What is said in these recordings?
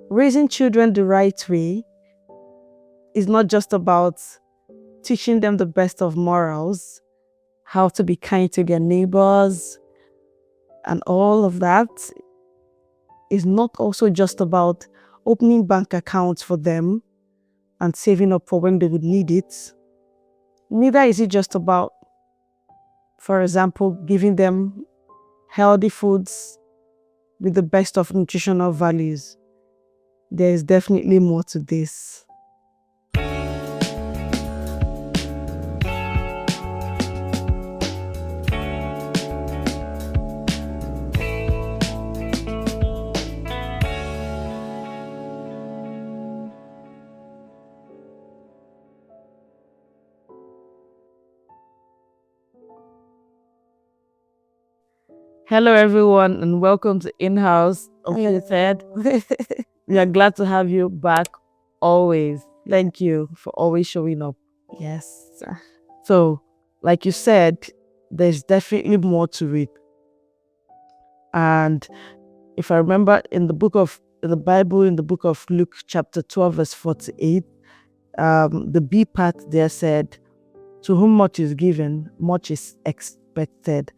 raising children the right way is not just about teaching them the best of morals, how to be kind to their neighbors, and all of that. Is not also just about opening bank accounts for them and saving up for when they would need it. Neither is it just about, for example, giving them healthy foods with the best of nutritional values. There is definitely more to this. Hello, everyone, and welcome to In-House of Prophetic. We are glad to have you back always. Thank you for always showing up. Yes. So, like you said, there's definitely more to it. And if I remember in the book of Luke chapter 12, verse 48, the B part there said, "To whom much is given, much is expected."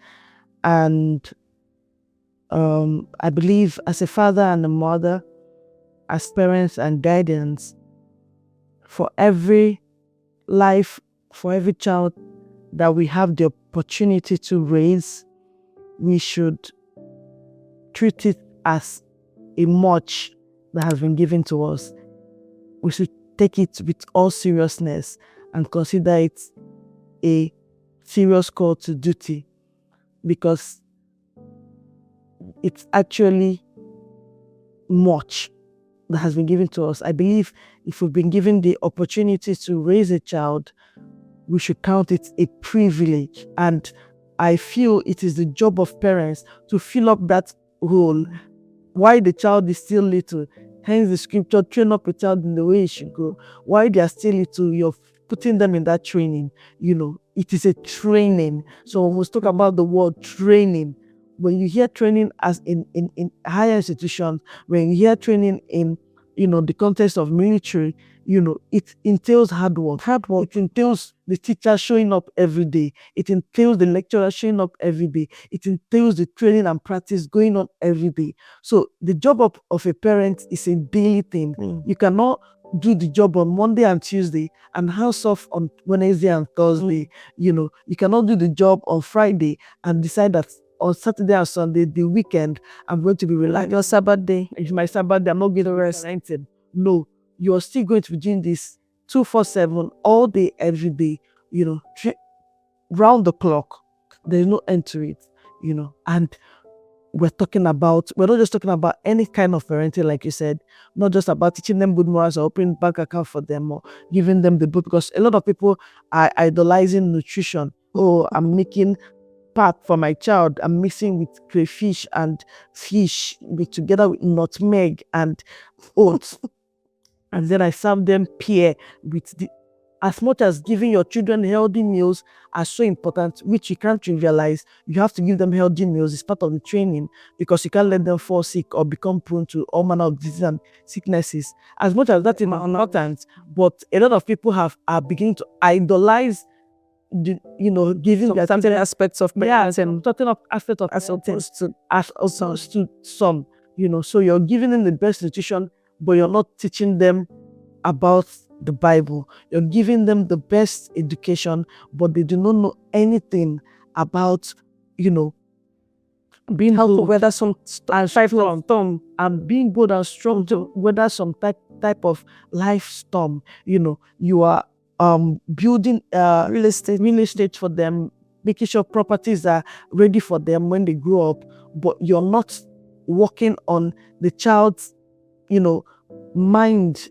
And I believe as a father and a mother, as parents and guardians, for every life, for every child that we have the opportunity to raise, we should treat it as a much that has been given to us. We should take it with all seriousness and consider it a serious call to duty, because it's actually much that has been given to us. I believe if we've been given the opportunity to raise a child, we should count it a privilege. And I feel it is the job of parents to fill up that role while the child is still little. Hence the scripture, train up a child in the way he should go. While they are still little, you're putting them in that training. It is a training. So when we talk about the word training, when you hear training as in higher institutions, when you hear training in the context of military, it entails hard work. It entails the teacher showing up every day. It entails the lecturer showing up every day. It entails the training and practice going on every day. So the job of a parent is a daily thing. You cannot do the job on Monday and Tuesday and house off on Wednesday and Thursday. You cannot do the job on Friday and decide that on Saturday and Sunday, the weekend, I'm going to be relaxed. Your Sabbath day. It's my Sabbath day. I'm not going to rest. No, you're still going to be doing this 2-4-7 all day, every day. Round the clock. There's no end to it. And we're not just talking about any kind of parenting, like you said, not just about teaching them good morals or opening bank account for them or giving them the book, because a lot of people are idolizing nutrition. Oh, I'm making pap for my child. I'm mixing with crayfish and fish together with nutmeg and oats. And then I serve them pear with as much as giving your children healthy meals are so important, which you can't trivialize. You have to give them healthy meals. It's part of the training, because you can't let them fall sick or become prone to all manner of diseases and sicknesses. As much as that is important, but a lot of people are beginning to idolize giving certain aspects of parenting. certain aspects of parenting as opposed to some. So you're giving them the best nutrition, but you're not teaching them about the Bible. You're giving them the best education, but they do not know anything about, being How to bold weather some and strong, and being bold and strong to weather some type of life storm. You are building real estate for them, making sure properties are ready for them when they grow up, but you're not working on the child's mind,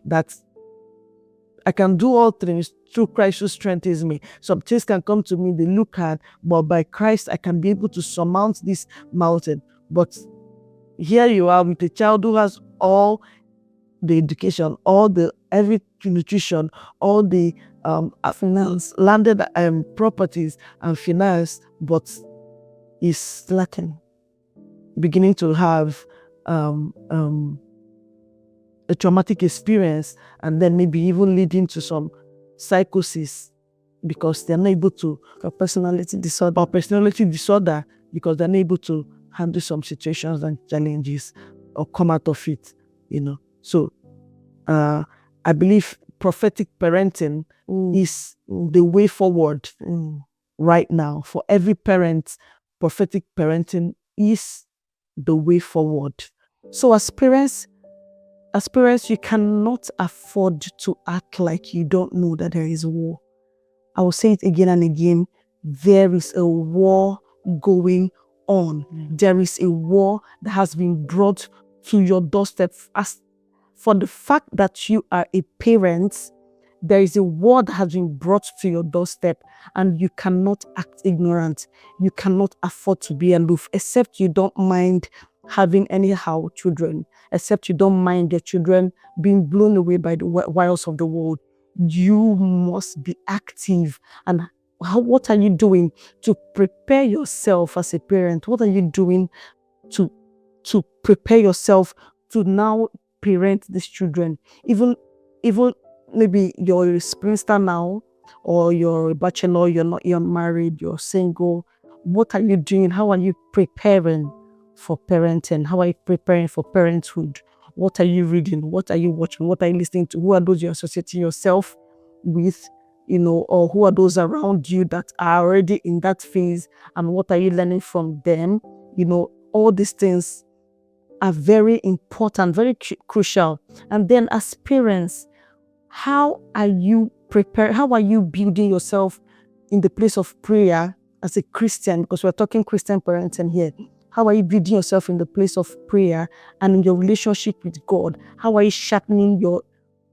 that I can do all things through Christ who strengthens me. Some things can come to me, they look hard, but by Christ I can be able to surmount this mountain. But here you are with a child who has all the education, every nutrition, all the finance, landed properties and finance, but is lacking, beginning to have a traumatic experience, and then maybe even leading to some psychosis because they're not able to, or personality disorder, because they're not able to handle some situations and challenges or come out of it, So I believe prophetic parenting is the way forward right now. For every parent, prophetic parenting is the way forward. So as parents, you cannot afford to act like you don't know that there is war. I will say it again and again. There is a war going on. There is a war that has been brought to your doorstep. As for the fact that you are a parent, there is a war that has been brought to your doorstep, and you cannot act ignorant. You cannot afford to be aloof, except you don't mind having anyhow children, except you don't mind your children being blown away by the wiles of the world. You must be active. And what are you doing to prepare yourself as a parent? What are you doing to prepare yourself to now parent these children? Even maybe you're a spinster now, or you're a bachelor, you're married, you're single. What are you doing? How are you preparing for parenting? How are you preparing for parenthood? What are you reading? What are you watching? What are you listening to? Who are those you're associating yourself with? Or who are those around you that are already in that phase, and what are you learning from them? All these things are very important, very crucial. And then as parents, how are you prepared? How are you building yourself in the place of prayer as a Christian? Because we're talking Christian parenting here. How are you building yourself in the place of prayer and in your relationship with God? How are you sharpening your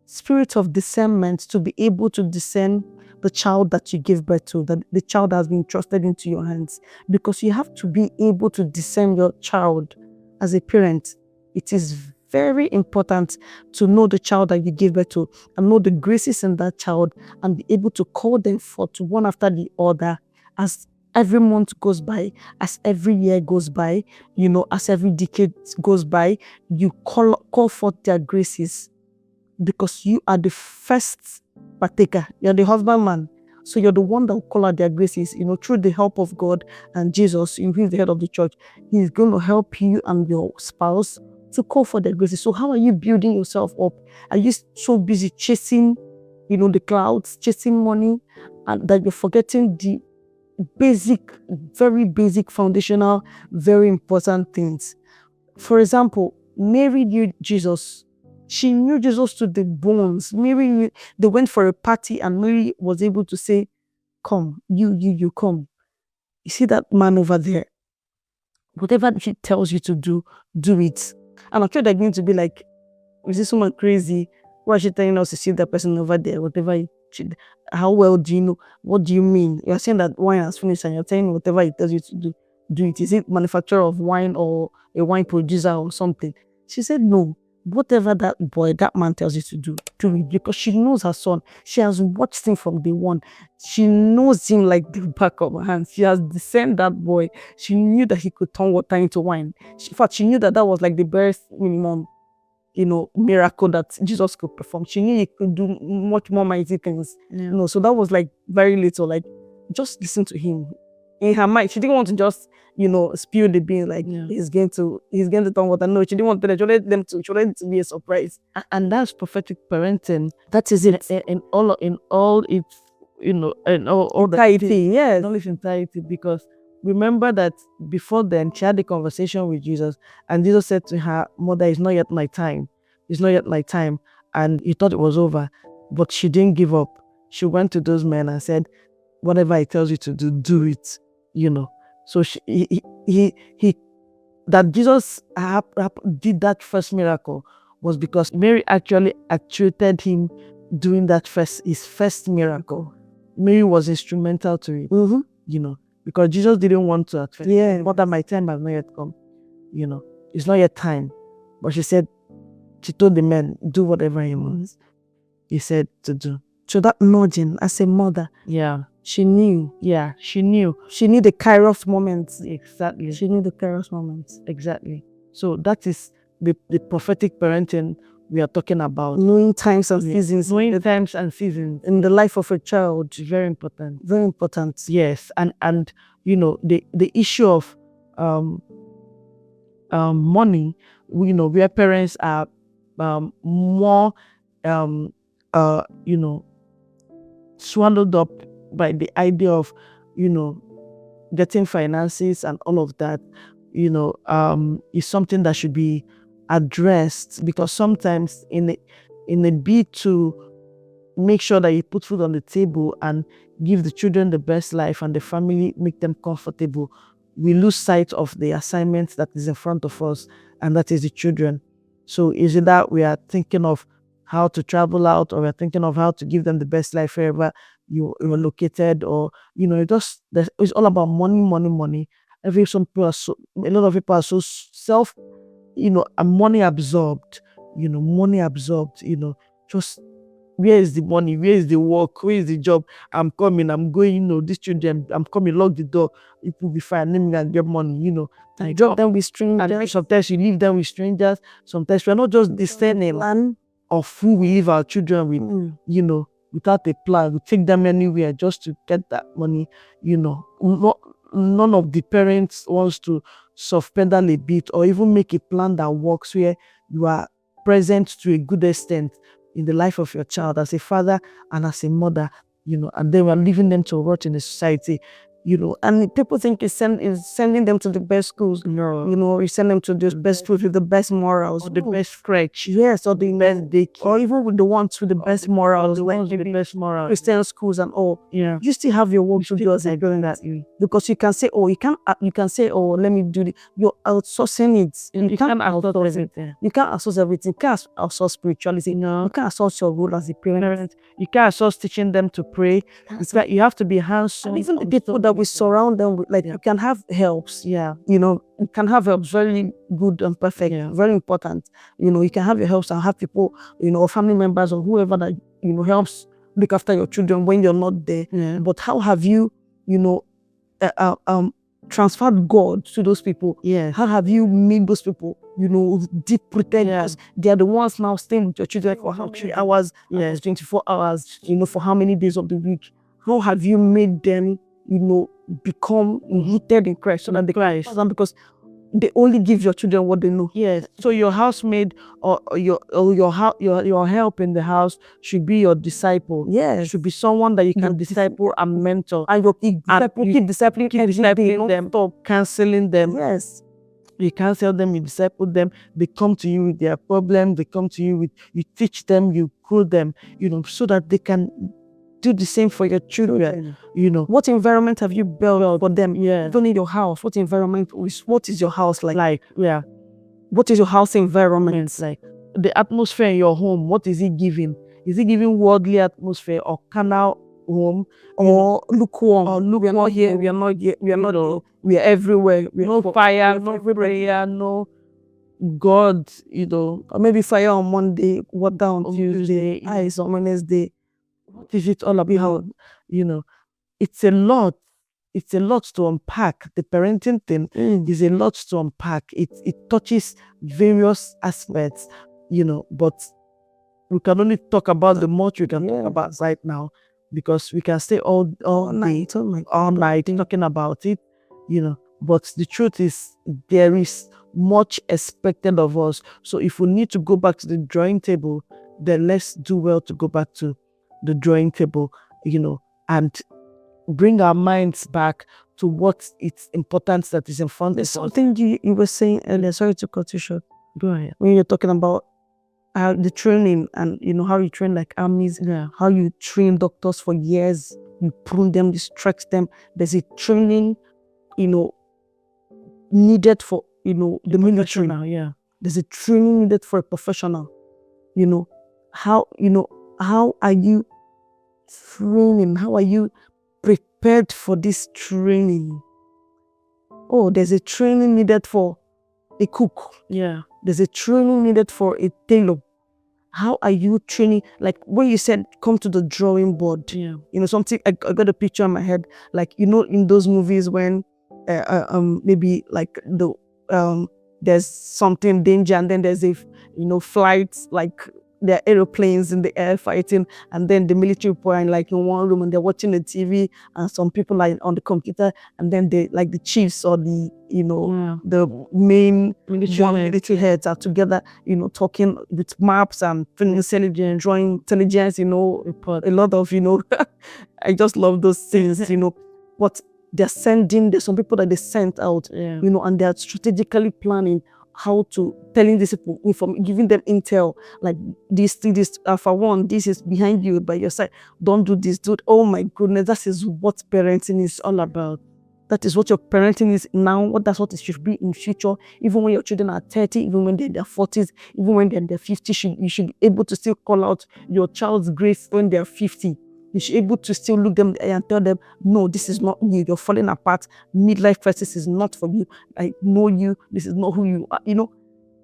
spirit of discernment to be able to discern the child that you give birth to, that the child that has been trusted into your hands? Because you have to be able to discern your child as a parent. It is very important to know the child that you give birth to and know the graces in that child, and be able to call them forth one after the other as every month goes by, as every year goes by, as every decade goes by. You call forth their graces, because you are the first partaker. You're the husbandman. So you're the one that will call out their graces, through the help of God and Jesus, who is the head of the church. He's going to help you and your spouse to call for their graces. So how are you building yourself up? Are you so busy chasing, the clouds, chasing money, and that you're forgetting the basic, very basic, foundational, very important things? For example, Mary knew Jesus. She knew Jesus to the bones. They went for a party, and Mary was able to say, "Come, you come. You see that man over there? Whatever he tells you to do, do it." And I'm sure they're going to be like, "Is this woman crazy? Why is she telling us to see that person over there? How well do you know? What do you mean? You're saying that wine has finished, and you're telling me whatever he tells you to do, do it. Is it manufacturer of wine or a wine producer or something?" She said, "No. Whatever that man tells you to do, do it." Because she knows her son. She has watched him from day one. She knows him like the back of her hand. She has discerned that boy. She knew that he could turn water into wine. In fact, she knew that was like the best minimum, miracle that Jesus could perform. She knew he could do much more mighty things. Yeah. So that was like very little. Like, just listen to him. In her mind, she didn't want to just, spill the beans, like, he's going to turn water. No, she didn't want to. She wanted them to. She wanted it to be a surprise. And that's prophetic parenting. That is it. In all its, in all entirety. Yes. In all its entirety. Because remember that before then, she had a conversation with Jesus, and Jesus said to her, "Mother, it's not yet my time. It's not yet my time." And he thought it was over, but she didn't give up. She went to those men and said, "Whatever he tells you to do, do it." So that Jesus did that first miracle was because Mary actually actuated him doing his first miracle. Mary was instrumental to it. Because Jesus didn't want to at first. Yeah. Mother, my time has not yet come. It's not yet time. But she told the men, do whatever he wants. He said to do. So that nudging as a mother. Yeah. She knew. Yeah, she knew. She knew the kairos moments. Exactly. She knew the kairos moments. Exactly. So that is the prophetic parenting we are talking about. Knowing times and seasons. Knowing times and seasons in the life of a child. Very important. Very important. Yes, and the issue of money, where parents are more swallowed up by the idea of getting finances and all of that, is something that should be addressed, because sometimes in a bid to make sure that you put food on the table and give the children the best life and the family, make them comfortable, we lose sight of the assignment that is in front of us, and that is the children. So is it that we are thinking of how to travel out, or we're thinking of how to give them the best life wherever you're located, or it's all about money. A lot of people are so self, money absorbed, just where is the money, where is the work, where is the job, I'm coming, I'm going, these children, I'm coming, lock the door, it will be fine, let me and get money, I drop them with strangers. And sometimes you leave them with strangers. Sometimes we're not just discerning plan of who we leave our children with, without a plan. We take them anywhere just to get that money, none of the parents wants to soft pedal a bit, or even make a plan that works, where you are present to a good extent in the life of your child as a father and as a mother, and then we're leaving them to rot in the society. And people think it's sending them to the best schools. No. You send them to the best schools with the best morals. Or the best crèche. Yes, or the best daycare. Or even with the ones with the best morals. The ones with the best morals. Christian schools and all. Yeah. You still have your work to do as a parent. Because you can say, let me do it. You're outsourcing it. You can't outsource everything. You can't outsource everything. You can't outsource spirituality. No. You can't outsource your role as a parent. You can't outsource teaching them to pray. It's like you have to be hands-on. And even the people that we surround them with, you can have helps. Yeah. You can have helps, very good and perfect, very important. You can have your helps and have people, or family members or whoever that, helps look after your children when you're not there. Yeah. But how have you, transferred God to those people? Yeah. How have you made those people, deep rooted? Because they are the ones now staying with your children for how many hours? 24 hours, for how many days of the week? How have you made them, become rooted in Christ, so that they can, because they only give your children what they know. Yes. So your housemaid or your help in the house should be your disciple. Yes. Should be someone that you can disciple and mentor. And keep discipling them, stop canceling them. Yes. You counsel them, you disciple them, they come to you with their problems, they come to you with, you teach them, you grow them, so that they can do the same for your children. What environment have you built for them? Yeah. Don't need your house. What environment what is your house like? What is your house environment like? The atmosphere in your home, what is it giving? Is it giving worldly atmosphere, or carnal home, or lukewarm? We are not here, we are everywhere. No fire, no prayer, no God, or maybe fire on Monday, water on Tuesday, ice on Wednesday. What is it all about? It's a lot. It's a lot to unpack. The parenting thing is a lot to unpack. It touches various aspects, but we can only talk about the much we can talk about right now, because we can stay all night talking about it, but the truth is there is much expected of us. So if we need to go back to the drawing table, then let's do well to go back to the drawing table, and bring our minds back to what it's important that is in front of us. Something you were saying earlier, sorry to cut you short. Go ahead. When you're talking about the training and how you train like armies, how you train doctors for years, you prune them, you stretch them. There's a training, needed for the military. There's a training needed for a professional. How are you training? How are you prepared for this training? Oh, there's a training needed for a cook. Yeah. There's a training needed for a tailor. How are you training? Like when you said, come to the drawing board. Yeah. Something, I got a picture in my head. Like, in those movies when maybe like there's something danger, and then there's flights, like there are aeroplanes in the air fighting, and then the military people are in one room and they're watching the TV, and some people are on the computer, and then they the chiefs or the the main military heads are together, talking with maps and intelligence, drawing intelligence, a lot of I just love those things, what they're sending. There's some people that they sent out, and they're strategically planning how to telling these people, giving them intel, like this Alpha 1, this is behind you, by your side, don't do this, dude. Oh my goodness, that is what parenting is all about. That is what your parenting is now. That's what it should be in future. Even when your children are 30, even when they're in their 40s, even when they're in their 50s, you should be able to still call out your child's grace when they're 50. You should be able to still look them and tell them, no, this is not you. You're falling apart. Midlife crisis is not for you. I know you. This is not who you are.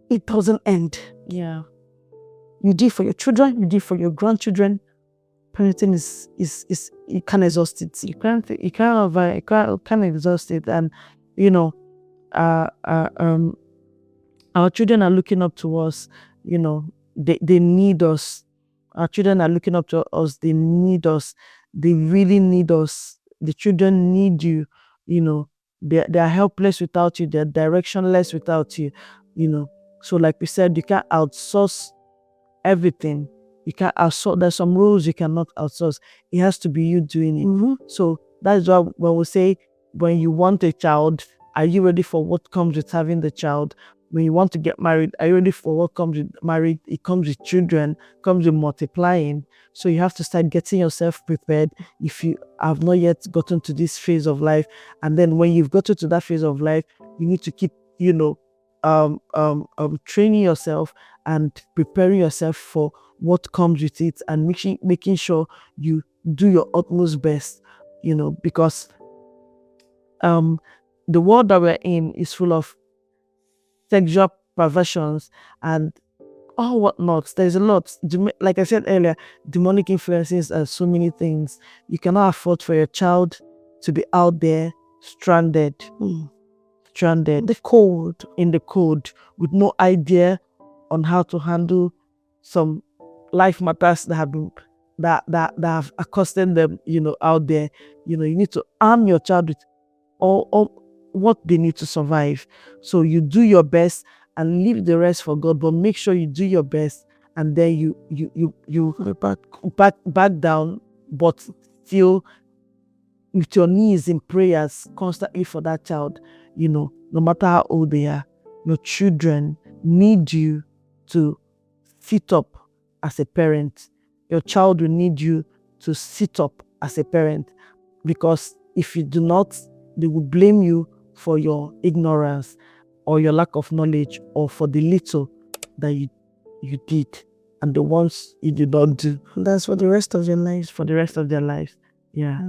It doesn't end. Yeah. You do it for your children. You do it for your grandchildren. Parenting is you can't exhaust it. You can't exhaust it. And our children are looking up to us. They need us. Our children are looking up to us. They need us. They really need us. The children need you. They are helpless without you. They're directionless without you. So like we said, you can't outsource everything. You can't outsource. There's some rules you cannot outsource. It has to be you doing it. So that's why when we say, when you want a child, are you ready for what comes with having the child? When you want to get married, are you ready for what comes with married? It comes with children, comes with multiplying. So you have to start getting yourself prepared if you have not yet gotten to this phase of life. And then when you've gotten to that phase of life, you need to keep, training yourself and preparing yourself for what comes with it, and making sure you do your utmost best, because the world that we're in is full of sexual perversions and all whatnot. There's a lot. Like I said earlier, demonic influences are so many things. You cannot afford for your child to be out there stranded in the cold with no idea on how to handle some life matters that have been that have accosted them, out there. You need to arm your child with all what they need to survive. So you do your best and leave the rest for God, but make sure you do your best, and then you back down, but still with your knees in prayers constantly for that child. No matter how old they are, your children need you to sit up as a parent. Your child will need you to sit up as a parent, because if you do not, they will blame you for your ignorance or your lack of knowledge, or for the little that you did and the ones you did not do. That's for the rest of their lives. For the rest of their lives. Yeah.